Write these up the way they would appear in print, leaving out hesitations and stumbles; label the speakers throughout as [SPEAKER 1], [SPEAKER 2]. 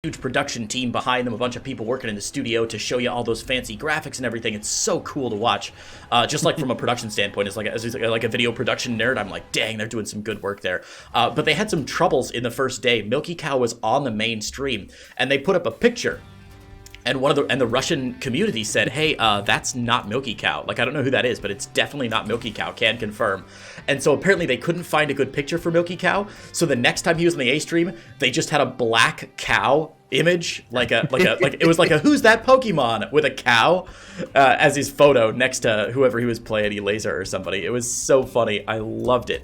[SPEAKER 1] huge production team behind them, a bunch of people working in the studio to show you all those fancy graphics and everything. It's so cool to watch. Just like from a production standpoint, as a video production nerd, I'm like, dang, they're doing some good work there. But they had some troubles in the first day. MilkiCow was on the main stream, and they put up a picture. And the Russian community said, hey, that's not MilkiCow. Like, I don't know who that is, but it's definitely not MilkiCow, can confirm. And so apparently they couldn't find a good picture for MilkiCow. So the next time he was on the A stream, they just had a black cow image, like it was like a who's that Pokemon with a cow as his photo next to whoever he was playing, Elaser or somebody. It was so funny. I loved it.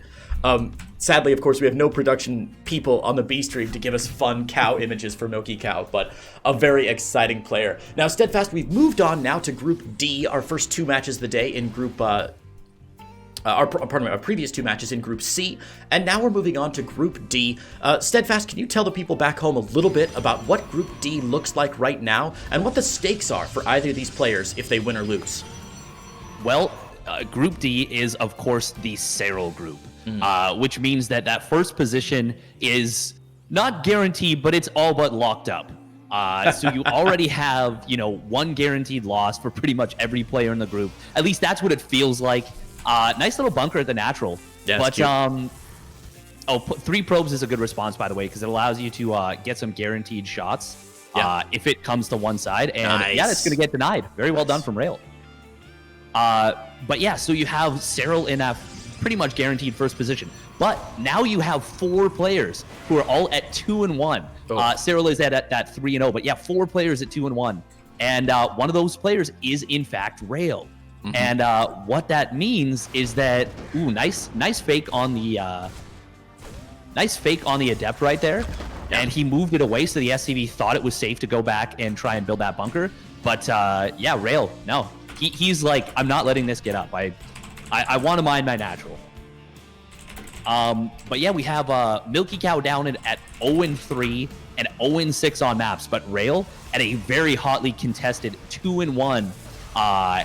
[SPEAKER 1] Sadly, of course, we have no production people on the B stream to give us fun cow images for MilkiCow, but a very exciting player. Now, Steadfast, we've moved on now to Group D, our first two matches of the day in Group, our previous two matches in Group C, and now we're moving on to Group D. Steadfast, can you tell the people back home a little bit about what Group D looks like right now, and what the stakes are for either of these players if they win or lose?
[SPEAKER 2] Well, Group D is, of course, the Serral group. Which means that first position is not guaranteed, but it's all but locked up. So you already have, one guaranteed loss for pretty much every player in the group. At least that's what it feels like. Nice little bunker at the natural.
[SPEAKER 1] Yeah,
[SPEAKER 2] but 3 probes is a good response, by the way, because it allows you to get some guaranteed shots if it comes to one side. And yeah, it's going to get denied. Very well done from Rail. But yeah, so you have Serral in that pretty much guaranteed first position. But now you have 4 players who are all at 2-1. Serral is at that 3-0, but yeah, 4 players at 2-1. And one of those players is in fact Rail. And what that means is that nice fake on the Adept right there. Yeah. And he moved it away, so the SCV thought it was safe to go back and try and build that bunker. But yeah, Rail, no. He's like, I'm not letting this get up. I want to mine my natural. But yeah, we have MilkiCow down at 0-3 and 0-6 on maps, but Rail at a very hotly contested 2-1.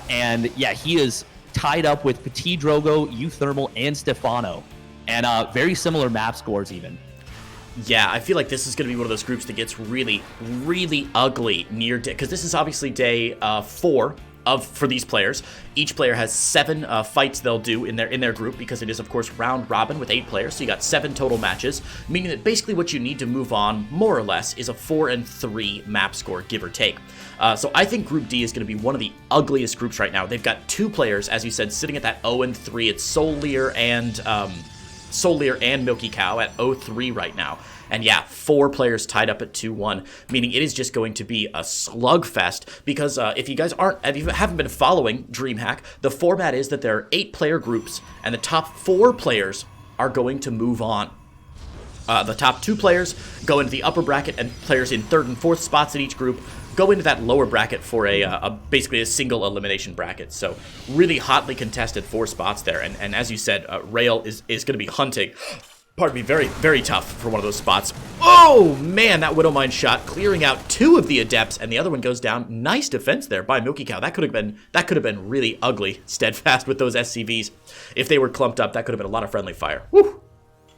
[SPEAKER 2] And yeah, he is tied up with Petit Drogo, Euthermal, and Stefano. And very similar map scores even.
[SPEAKER 1] Yeah, I feel like this is going to be one of those groups that gets really, really ugly near day, because this is obviously day 4 for these players. Each player has 7 fights they'll do in their group, because it is of course round robin with 8 players, so you got 7 total matches, meaning that basically what you need to move on more or less is a 4-3 map score, give or take. So I think Group D is going to be one of the ugliest groups right now. They've got 2 players, as you said, sitting at that 0-3. It's Solier and MilkiCow at 0-3 right now. And yeah, 4 players tied up at 2-1, meaning it is just going to be a slugfest, because if you haven't been following DreamHack, the format is that there are 8-player groups, and the top 4 players are going to move on. The top 2 players go into the upper bracket, and players in 3rd and 4th spots in each group go into that lower bracket for basically a single elimination bracket. So really hotly contested 4 spots there, and as you said, Rail is going to be hunting. Pardon me, very, very tough for one of those spots. Oh, man, that Widowmine shot clearing out 2 of the Adepts, and the other one goes down. Nice defense there by MilkiCow. That could have been really ugly, Steadfast, with those SCVs. If they were clumped up, that could have been a lot of friendly fire. Woo!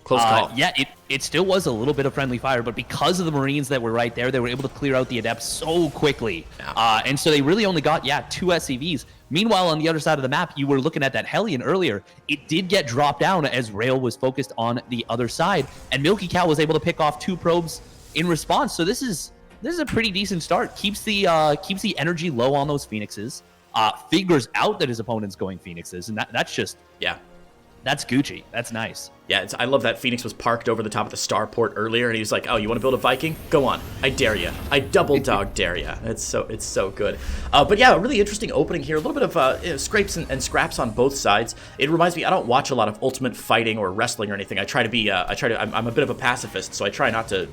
[SPEAKER 1] Close call.
[SPEAKER 2] Yeah, it still was a little bit of friendly fire, but because of the Marines that were right there, they were able to clear out the Adepts so quickly. Yeah. And so they really only got, 2 SCVs. Meanwhile, on the other side of the map, you were looking at that Hellion earlier. It did get dropped down as Rail was focused on the other side, and MilkiCow was able to pick off 2 probes in response. So this is a pretty decent start. Keeps the energy low on those Phoenixes. Figures out that his opponent's going Phoenixes, and that's just that's Gucci. That's nice.
[SPEAKER 1] Yeah, I love that Phoenix was parked over the top of the starport earlier, and he was like, "Oh, you want to build a Viking? Go on, I dare you. I double dog dare you." It's so good. But yeah, a really interesting opening here. A little bit of scrapes and scraps on both sides. It reminds me, I don't watch a lot of Ultimate Fighting or wrestling or anything. I'm a bit of a pacifist, so I try not to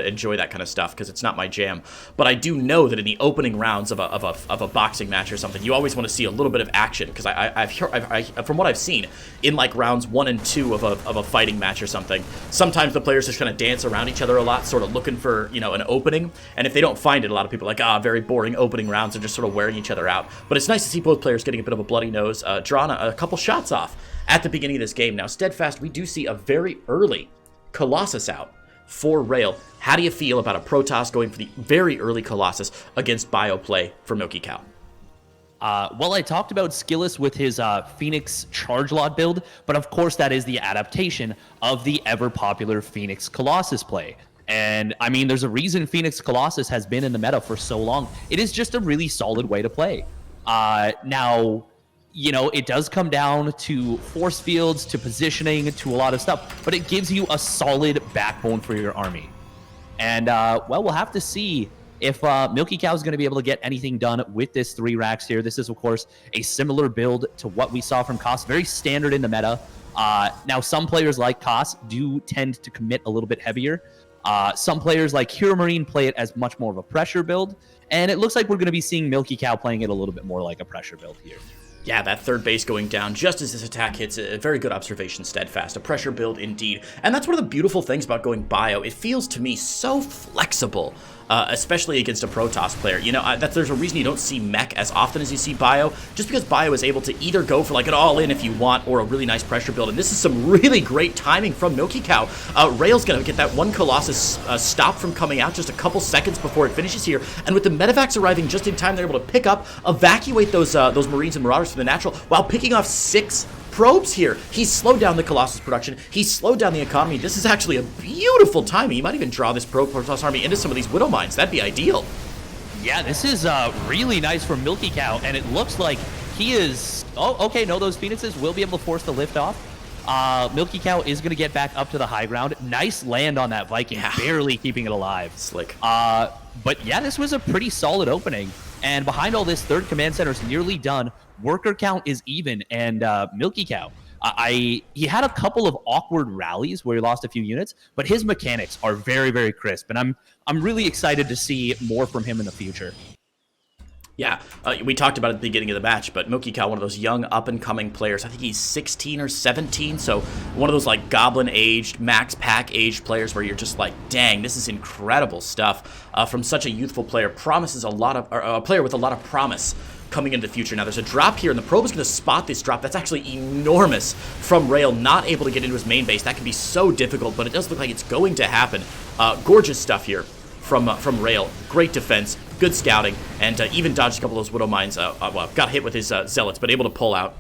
[SPEAKER 1] enjoy that kind of stuff because it's not my jam. But I do know that in the opening rounds of a boxing match or something, you always want to see a little bit of action, because I've from what I've seen in like rounds 1 and 2 of a fighting match or something, sometimes the players just kind of dance around each other a lot, sort of looking for an opening. And if they don't find it, a lot of people are like, very boring opening rounds, and just sort of wearing each other out. But it's nice to see both players getting a bit of a bloody nose, drawing a couple shots off at the beginning of this game. Now, Steadfast, we do see a very early Colossus out for Rail. How do you feel about a Protoss going for the very early Colossus against bio play for MilkiCow?
[SPEAKER 2] Well, I talked about Skillous with his Phoenix Charge Lot build, but of course that is the adaptation of the ever-popular Phoenix Colossus play. And, I mean, there's a reason Phoenix Colossus has been in the meta for so long. It is just a really solid way to play. Now, you know, it does come down to force fields, to positioning, to a lot of stuff, but it gives you a solid backbone for your army. And, well, we'll have to see if MilkiCow is going to be able to get anything done with this 3 racks here. This is, of course, a similar build to what we saw from Koss, very standard in the meta. Now, some players like Koss do tend to commit a little bit heavier. Some players like Hero Marine play it as much more of a pressure build, and it looks like we're going to be seeing MilkiCow playing it a little bit more like a pressure build here.
[SPEAKER 1] Yeah, that third base going down just as this attack hits. A very good observation, Steadfast. A pressure build indeed. And that's one of the beautiful things about going bio. It feels to me so flexible, especially against a Protoss player. You know, there's a reason you don't see mech as often as you see bio, just because bio is able to either go for like an all-in if you want, or a really nice pressure build. And this is some really great timing from MilkiCow. Rail's going to get that one Colossus stop from coming out just a couple seconds before it finishes here. And with the medevacs arriving just in time, they're able to pick up, evacuate those Marines and Marauders from the natural, while picking off 6 probes here. He's slowed down the Colossus production. He's slowed down the economy. This is actually a beautiful timing. You might even draw this Protoss army into some of these Widow Mines. That'd be ideal.
[SPEAKER 2] Yeah, this is really nice from MilkiCow, and it looks like he is... Oh, okay, no, those Phoenixes will be able to force the lift off. MilkiCow is going to get back up to the high ground. Nice land on that Viking, barely keeping it alive. Slick. But yeah, this was a pretty solid opening. And behind all this, third command center is nearly done. Worker count is even, and MilkiCow, he had a couple of awkward rallies where he lost a few units, but his mechanics are very, very crisp, and I'm really excited to see more from him in the future.
[SPEAKER 1] Yeah, we talked about it at the beginning of the match, but MilkiCow, one of those young up-and-coming players. I think he's 16 or 17, so one of those like Goblin-aged, Max Pack-aged players where you're just like, dang, this is incredible stuff from such a youthful player. Promises a lot of, a player with a lot of promise coming into the future. Now, there's a drop here, and the probe is going to spot this drop. That's actually enormous from Rail, not able to get into his main base. That can be so difficult, but it does look like it's going to happen. Gorgeous stuff here from Rail. Great defense, good scouting, and even dodged a couple of those Widow Mines. Well, got hit with his Zealots, but able to pull out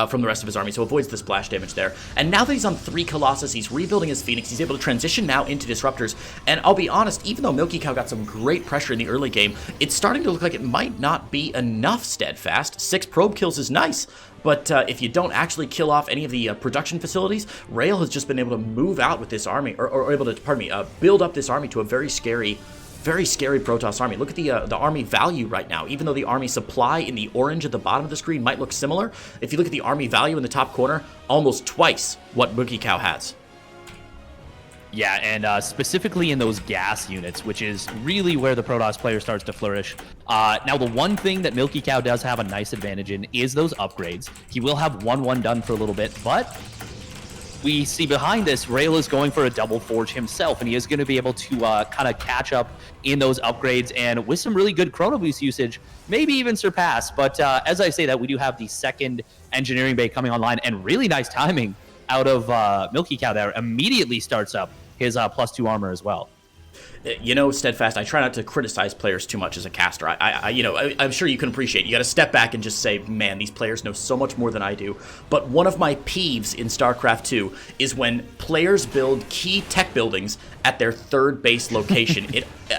[SPEAKER 1] from the rest of his army, so avoids the splash damage there. And now that he's on 3 Colossus, he's rebuilding his Phoenix, he's able to transition now into Disruptors. And I'll be honest, even though MilkiCow got some great pressure in the early game, it's starting to look like it might not be enough Steadfast. 6 probe kills is nice, but if you don't actually kill off any of the production facilities, Rail has just been able to move out with this army, or able to, build up this army to a very scary Protoss army. Look at the army value right now. Even though the army supply in the orange at the bottom of the screen might look similar, if you look at the army value in the top corner, almost twice what MilkiCow has.
[SPEAKER 2] Yeah, and specifically in those gas units, which is really where the Protoss player starts to flourish. Now, the one thing that MilkiCow does have a nice advantage in is those upgrades. He will have 1-1 done for a little bit, but we see behind this, Rail is going for a double forge himself, and he is going to be able to kind of catch up in those upgrades, and with some really good Chrono Boost usage, maybe even surpass. But as I say that, we do have the second engineering bay coming online, and really nice timing out of MilkiCow there. Immediately starts up his +2 armor as well.
[SPEAKER 1] You know, Steadfast, I try not to criticize players too much as a caster. I'm sure you can appreciate. You got to step back and just say, man, these players know so much more than I do. But one of my peeves in StarCraft 2 is when players build key tech buildings at their third base location.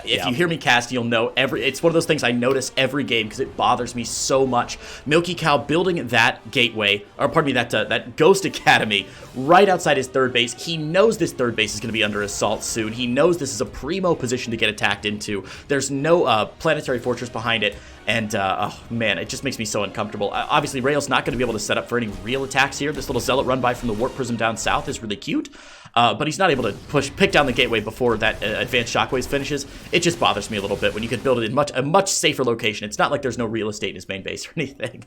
[SPEAKER 1] If you hear me cast, you'll know it's one of those things I notice every game because it bothers me so much. MilkiCow building that gateway, or pardon me, that Ghost Academy right outside his third base. He knows this third base is going to be under assault soon. He knows this is a primo position to get attacked into. There's no planetary fortress behind it, and oh man, it just makes me so uncomfortable. Obviously, Rail's not going to be able to set up for any real attacks here. This little Zealot run by from the Warp Prism down south is really cute. But he's not able to pick down the gateway before that advanced shockwaves finishes. It just bothers me a little bit when you could build it in a much safer location. It's not like there's no real estate in his main base or anything.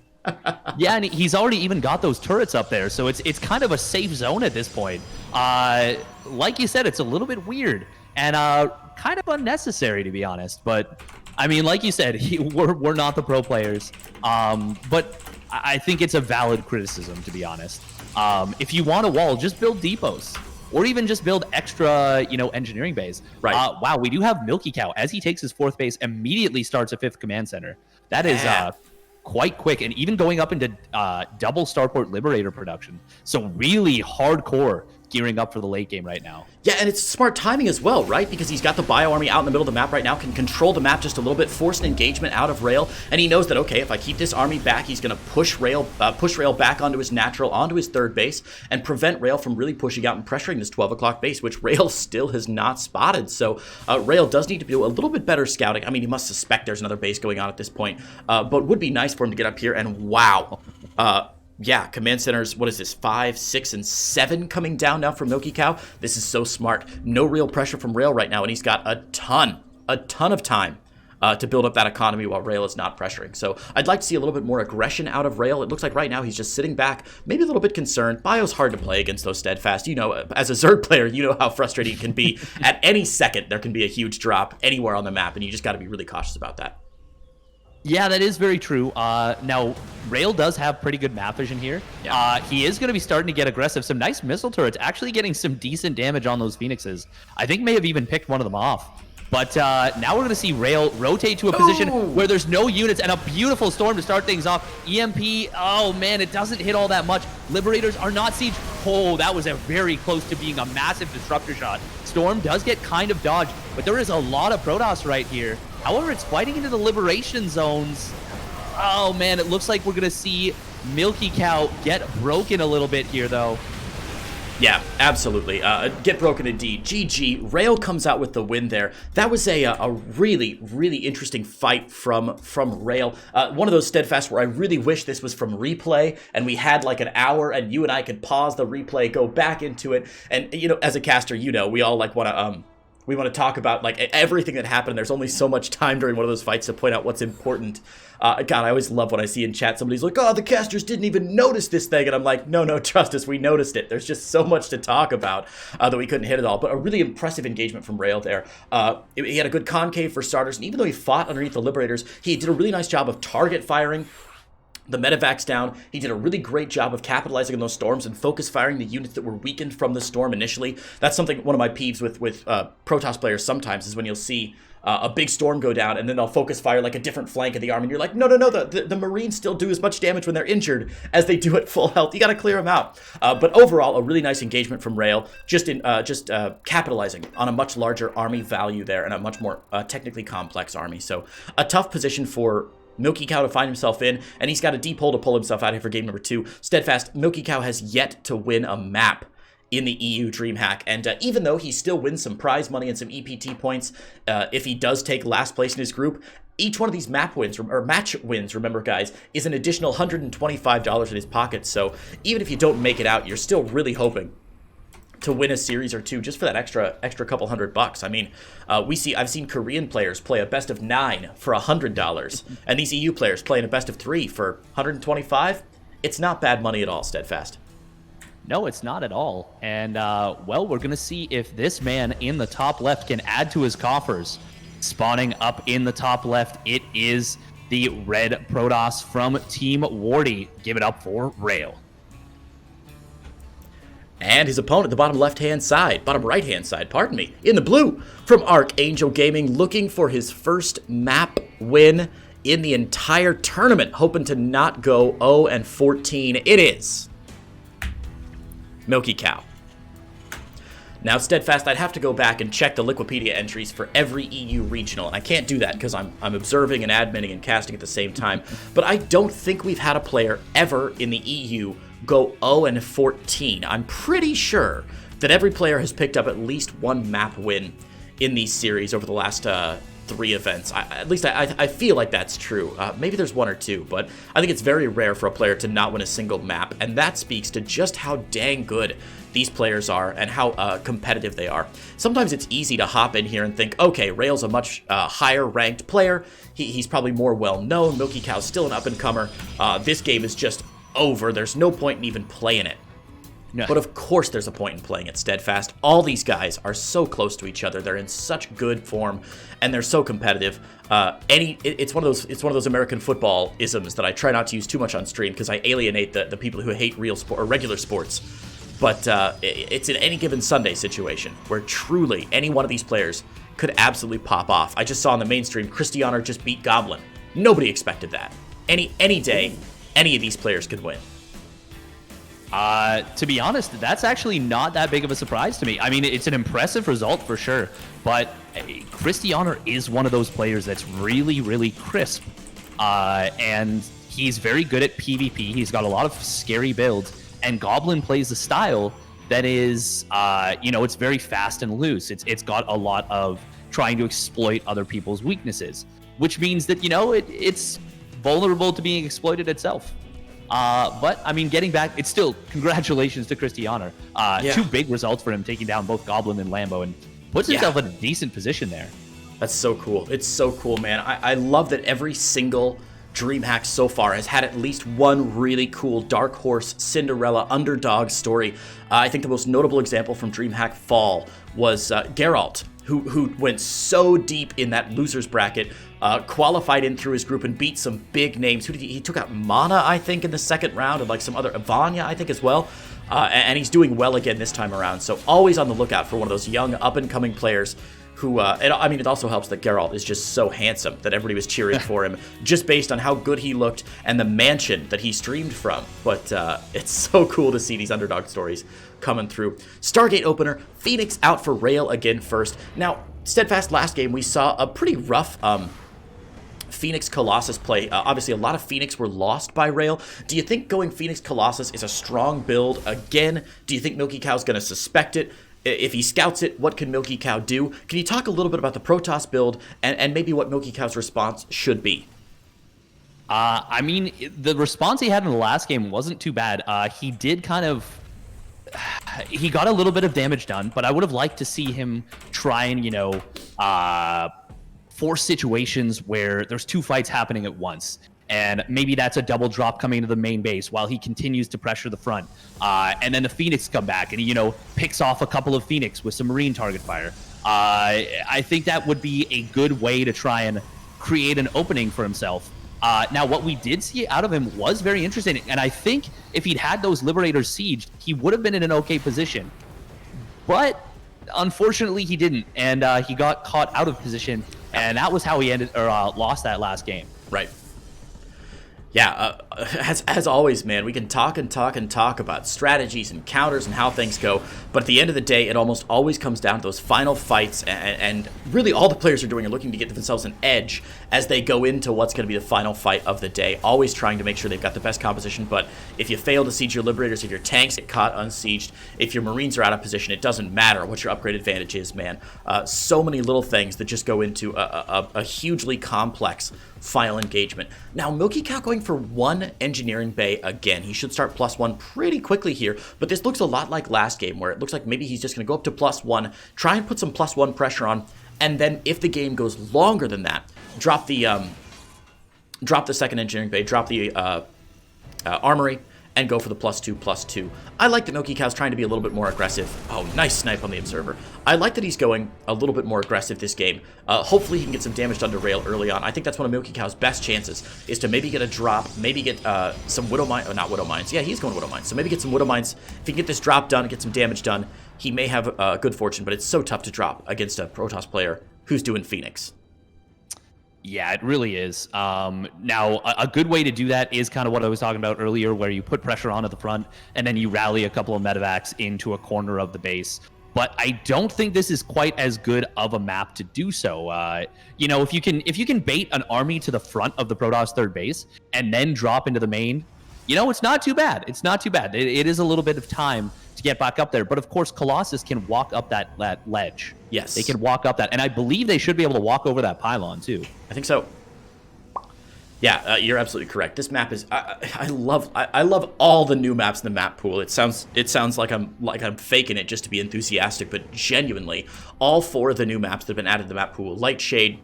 [SPEAKER 2] Yeah, and he's already even got those turrets up there, so it's kind of a safe zone at this point. Like you said, it's a little bit weird and kind of unnecessary, to be honest. But I mean, like you said, we're not the pro players, but I think it's a valid criticism, to be honest. If you want a wall, just build depots. or even just build extra, engineering bays.
[SPEAKER 1] Right.
[SPEAKER 2] Wow, we do have MilkiCow. As he takes his 4th base, immediately starts a 5th command center. That is quite quick, and even going up into double Starport Liberator production. So really hardcore gearing up for the late game right now.
[SPEAKER 1] Yeah, and it's smart timing as well, right? Because he's got the bio army out in the middle of the map right now, can control the map just a little bit, force an engagement out of Rail, and he knows that, okay, if I keep this army back, he's going to push Rail back onto his natural, onto his 3rd base, and prevent Rail from really pushing out and pressuring this 12 o'clock base, which Rail still has not spotted. So Rail does need to do a little bit better scouting. I mean, he must suspect there's another base going on at this point, but would be nice for him to get up here, and wow. Yeah, command centers, what is this, 5, 6, and 7 coming down now from MilkiCow? This is so smart. No real pressure from Rail right now, and he's got a ton of time to build up that economy while Rail is not pressuring. So I'd like to see a little bit more aggression out of Rail. It looks like right now he's just sitting back, maybe a little bit concerned. Bio's hard to play against those Steadfast. You know, as a Zerg player, you know how frustrating it can be. At any second, there can be a huge drop anywhere on the map, and you just got to be really cautious about that.
[SPEAKER 2] Yeah, that is very true. Now, Rail does have pretty good map vision here. Yeah. He is going to be starting to get aggressive. Some nice missile turrets, actually getting some decent damage on those Phoenixes. I think may have even picked one of them off. But now we're going to see Rail rotate to a position where there's no units, and a beautiful Storm to start things off. EMP, oh man, it doesn't hit all that much. Liberators are not siege. Oh, that was a very close to being a massive disruptor shot. Storm does get kind of dodged, but there is a lot of Protoss right here. However, it's fighting into the liberation zones. Oh man, it looks like we're going to see MilkiCow get broken a little bit here, though.
[SPEAKER 1] Yeah, absolutely. Get broken indeed. GG. Rail comes out with the win there. That was a really, really interesting fight from Rail. One of those Steadfast where I really wish this was from replay and we had like an hour and you and I could pause the replay, go back into it. And, you know, as a caster, you know, we all like want to... We want to talk about like everything that happened. There's only so much time during one of those fights to point out what's important. God, I always love when I see in chat somebody's like, oh, the casters didn't even notice this thing. And I'm like, no, trust us, we noticed it. There's just so much to talk about that we couldn't hit it all. But a really impressive engagement from Rail there. He had a good concave for starters. And even though he fought underneath the Liberators, he did a really nice job of target firing the medevacs down. He did a really great job of capitalizing on those storms and focus firing the units that were weakened from the storm initially. That's something, one of my peeves with Protoss players sometimes is when you'll see a big storm go down and then they'll focus fire like a different flank of the army and you're like, no, the Marines still do as much damage when they're injured as they do at full health. You got to clear them out. But overall, a really nice engagement from Rail, just capitalizing on a much larger army value there and a much more technically complex army. So a tough position for MilkiCow to find himself in, and he's got a deep hole to pull himself out here for game number 2. Steadfast, MilkiCow has yet to win a map in the EU DreamHack, and even though he still wins some prize money and some EPT points, if he does take last place in his group, each one of these map wins, or match wins, remember guys, is an additional $125 in his pocket, so even if you don't make it out, you're still really hoping to win a series or two just for that extra couple $100. I mean, I've seen Korean players play a best of 9 for $100, and these EU players playing a best of 3 for $125. It's not bad money at all, Steadfast.
[SPEAKER 2] No, it's not at all. And, well, we're going to see if this man in the top left can add to his coffers. Spawning up in the top left, it is the red Protoss from Team Wardy. Give it up for Rail.
[SPEAKER 1] And his opponent, the bottom right-hand side, pardon me, in the blue, from Archangel Gaming, looking for his first map win in the entire tournament, hoping to not go 0-14. It is MilkiCow. Now, Steadfast, I'd have to go back and check the Liquipedia entries for every EU regional, and I can't do that because I'm observing and adminning and casting at the same time, but I don't think we've had a player ever in the EU go 0-14. I'm pretty sure that every player has picked up at least one map win in these series over the last 3 events. At least I feel like that's true. Maybe there's 1 or 2, but I think it's very rare for a player to not win a single map, and that speaks to just how dang good these players are and how competitive they are. Sometimes it's easy to hop in here and think, okay, Rail's a much higher ranked player. He's probably more well known. MilkiCow's still an up-and-comer. This game is just over. There's no point in even playing it. No. But of course there's a point in playing it, Steadfast. All these guys are so close to each other. They're in such good form, and they're so competitive. It's one of those American football isms that I try not to use too much on stream because I alienate the people who hate real sport or regular sports. but it's an any given Sunday situation where truly any one of these players could absolutely pop off. I just saw on the mainstream, Christianer just beat Goblin. Nobody expected that. Any day, any of these players could win.
[SPEAKER 2] To be honest, that's actually not that big of a surprise to me. I mean, it's an impressive result for sure, but Christianer is one of those players that's really, really crisp, and he's very good at PvP. He's got a lot of scary builds, and Goblin plays a style that is, it's very fast and loose. It's got a lot of trying to exploit other people's weaknesses, which means that, it's vulnerable to being exploited itself. But, I mean, getting back, it's still congratulations to Christianer. Two big results for him, taking down both Goblin and Lambo, and puts himself in a decent position there.
[SPEAKER 1] That's so cool. It's so cool, man. I love that every single DreamHack so far has had at least one really cool Dark Horse, Cinderella, underdog story. I think the most notable example from DreamHack Fall was Geralt, who went so deep in that losers bracket, qualified in through his group and beat some big names. He took out Mana, I think, in the second round, and like some other Vanya, I think, as well. And he's doing well again this time around. So always on the lookout for one of those young up-and-coming players who, it also helps that Geralt is just so handsome that everybody was cheering for him just based on how good he looked and the mansion that he streamed from. But it's so cool to see these underdog stories coming through. Stargate opener, Phoenix out for Rail again first. Now, Steadfast last game, we saw a pretty rough Phoenix Colossus play. Obviously, a lot of Phoenix were lost by Rail. Do you think going Phoenix Colossus is a strong build again? Do you think MilkiCow's going to suspect it? If he scouts it, what can MilkiCow do? Can you talk a little bit about the Protoss build and maybe what MilkiCow's response should be?
[SPEAKER 2] I mean, the response he had in the last game wasn't too bad. He did he got a little bit of damage done, but I would have liked to see him try and, force situations where there's two fights happening at once. And maybe that's a double drop coming into the main base while he continues to pressure the front. And then the Phoenix come back and he, picks off a couple of Phoenix with some Marine target fire. I think that would be a good way to try and create an opening for himself. Now, what we did see out of him was very interesting. And I think if he'd had those Liberators sieged, he would have been in an okay position. But unfortunately, he didn't. And he got caught out of position. And that was how he lost that last game.
[SPEAKER 1] Right. Yeah, as always, man, we can talk and talk and talk about strategies and counters and how things go, but at the end of the day, it almost always comes down to those final fights, and really all the players are doing are looking to get themselves an edge as they go into what's going to be the final fight of the day, always trying to make sure they've got the best composition. But if you fail to siege your Liberators, if your tanks get caught unsieged, if your Marines are out of position, it doesn't matter what your upgrade advantage is, man. So many little things that just go into a hugely complex final engagement. Now, MilkiCow going for one engineering bay again. He should start +1 pretty quickly here, but this looks a lot like last game, where it looks like maybe he's just going to go up to +1, try and put some +1 pressure on, and then if the game goes longer than that, drop the second engineering bay, drop the armory, and go for the +2/+2. I like that MilkiCow's trying to be a little bit more aggressive. Oh, nice snipe on the Observer. I like that he's going a little bit more aggressive this game. Hopefully he can get some damage done to Rail early on. I think that's one of MilkiCow's best chances, is to maybe get a drop, maybe get some Widow Mines, not Widow Mines. Yeah, he's going Widow Mines. So maybe get some Widow Mines. If he can get this drop done and get some damage done, he may have good fortune, but it's so tough to drop against a Protoss player who's doing Phoenix.
[SPEAKER 2] Yeah, it really is. Now, a good way to do that is kind of what I was talking about earlier, where you put pressure on at the front, and then you rally a couple of medevacs into a corner of the base. But I don't think this is quite as good of a map to do so. If you can bait an army to the front of the Protoss third base and then drop into the main, it's not too bad. It's not too bad. It is a little bit of time to get back up there. But of course, Colossus can walk up that ledge.
[SPEAKER 1] Yes.
[SPEAKER 2] They can walk up that. And I believe they should be able to walk over that pylon too.
[SPEAKER 1] I think so. Yeah, you're absolutely correct. This map is I love all the new maps in the map pool. It sounds like I'm faking it just to be enthusiastic, but genuinely, all 4 of the new maps that have been added to the map pool: Lightshade,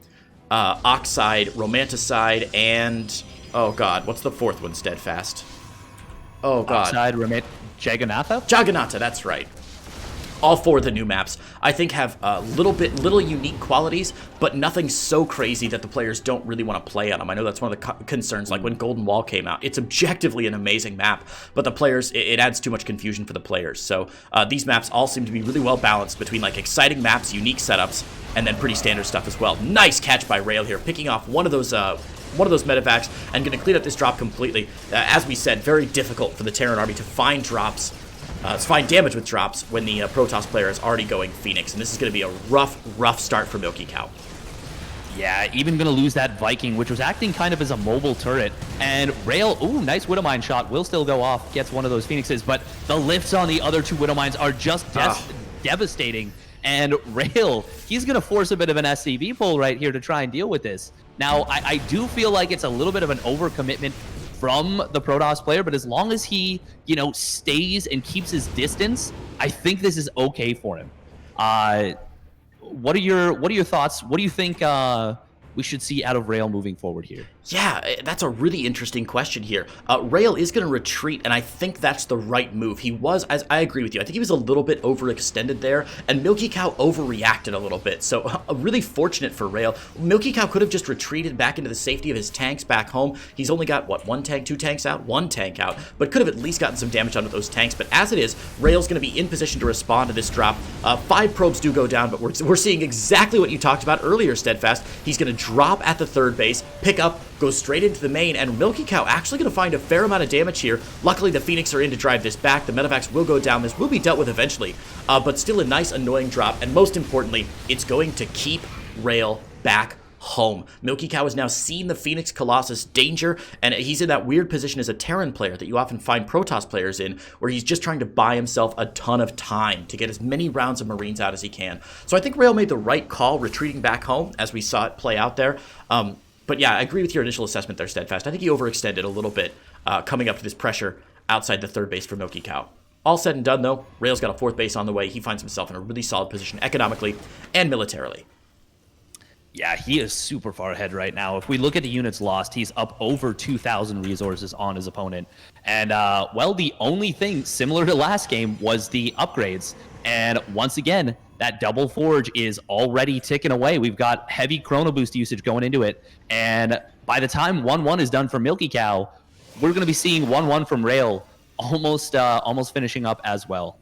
[SPEAKER 1] Oxide, Romanticide, and oh god, what's the 4th one? Steadfast. Oh god.
[SPEAKER 2] Oxide, Jagannatha?
[SPEAKER 1] Jagannatha, that's right. All 4 of the new maps, I think, have little unique qualities, but nothing so crazy that the players don't really want to play on them. I know that's one of the concerns, like when Golden Wall came out. It's objectively an amazing map, but the players, it adds too much confusion for the players. So these maps all seem to be really well balanced between like exciting maps, unique setups, and then pretty standard stuff as well. Nice catch by Rail here, picking off one of those medevacs and going to clean up this drop completely. As we said, very difficult for the Terran army to find drops. Find damage with drops when the Protoss player is already going Phoenix, and this is going to be a rough start for MilkiCow.
[SPEAKER 2] Yeah, even going to lose that Viking, which was acting kind of as a mobile turret. And Rail, ooh, nice Widowmine shot, will still go off, gets one of those Phoenixes, but the lifts on the other 2 Widowmines are just devastating. And Rail, he's going to force a bit of an SCV pull right here to try and deal with this. Now, I do feel like it's a little bit of an overcommitment from the Protoss player, but as long as he, stays and keeps his distance, I think this is okay for him. What are your thoughts? What do you think we should see out of Rail moving forward here?
[SPEAKER 1] Yeah, that's a really interesting question here. Rail is going to retreat, and I think that's the right move. He was, as I agree with you, I think he was a little bit overextended there, and MilkiCow overreacted a little bit. So really fortunate for Rail. MilkiCow could have just retreated back into the safety of his tanks back home. He's only got, what, 1 tank, 2 tanks out? 1 tank out, but could have at least gotten some damage onto those tanks. But as it is, Rail's going to be in position to respond to this drop. 5 probes do go down, but we're seeing exactly what you talked about earlier, Steadfast. He's going to drop at the 3rd base, pick up, go straight into the main, and MilkiCow actually going to find a fair amount of damage here. Luckily, the Phoenix are in to drive this back. The medevacs will go down. This will be dealt with eventually, but still a nice, annoying drop, and most importantly, it's going to keep Rail back home. MilkiCow has now seen the Phoenix Colossus danger, and he's in that weird position as a Terran player that you often find Protoss players in, where he's just trying to buy himself a ton of time to get as many rounds of Marines out as he can. So I think Rail made the right call retreating back home, as we saw it play out there. But yeah, I agree with your initial assessment there, Steadfast. I think he overextended a little bit coming up to this pressure outside the 3rd base for MilkiCow. All said and done, though, Rail's got a 4th base on the way. He finds himself in a really solid position economically and militarily.
[SPEAKER 2] Yeah, he is super far ahead right now. If we look at the units lost, he's up over 2,000 resources on his opponent. And, well, the only thing similar to last game was the upgrades. And once again, that double forge is already ticking away. We've got heavy chrono boost usage going into it. And by the time 1-1 is done for MilkiCow, we're going to be seeing 1-1 from Rail almost finishing up as well.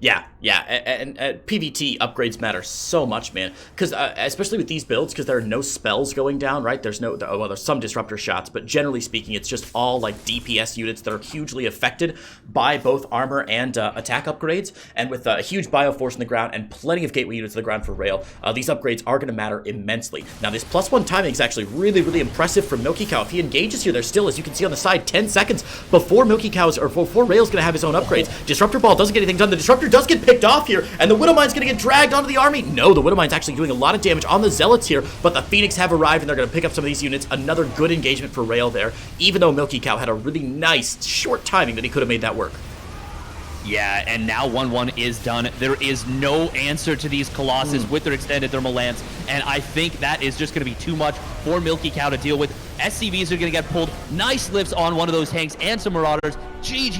[SPEAKER 1] Yeah, and PvT upgrades matter so much, man. Because especially with these builds, because there are no spells going down, right? There's there's some disruptor shots, but generally speaking, it's just all like DPS units that are hugely affected by both armor and attack upgrades. And with a huge bioforce in the ground and plenty of gateway units in the ground for Rail, these upgrades are going to matter immensely. Now, this +1 timing is actually really impressive for MilkiCow. If he engages here, there's still, as you can see on the side, 10 seconds before before Rail's going to have his own upgrades. Disruptor Ball doesn't get anything done. The Disruptor does get picked off here, and the Widowmine's going to get dragged onto the army. No, the Widowmine's actually doing a lot of damage on the Zealots here, but the Phoenix have arrived, and they're going to pick up some of these units. Another good engagement for Rail there, even though MilkiCow had a really nice, short timing that he could have made that work.
[SPEAKER 2] Yeah, and now 1-1 is done. There is no answer to these Colossus with their extended thermal lance, and I think that is just going to be too much for MilkiCow to deal with. SCVs are going to get pulled. Nice lifts on one of those tanks and some Marauders. GG